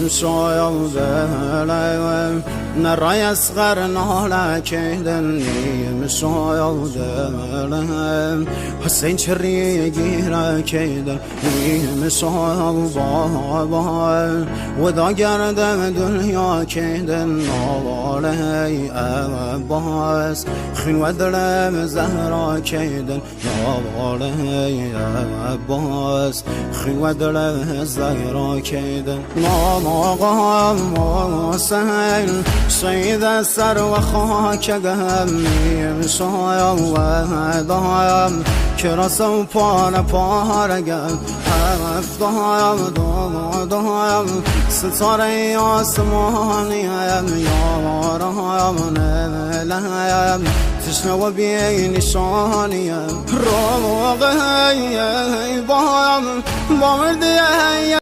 شاید دلم نرای اصغر نالکیدن شاید دلم حسین چری گیره کیدن شاید بابا ودا گردم دنیا کیدن نواله عباس خلوة دلم زهرا کیدن نواله عباس خلوة دلم زهرا کیدن آقا حسین سید سر و خاکم شایم و دایم که رسم پارگم هفتایم دایم ستاره آسمانیم یارایم نلایم تشنه و بی نشانیم روغه بایم با مردی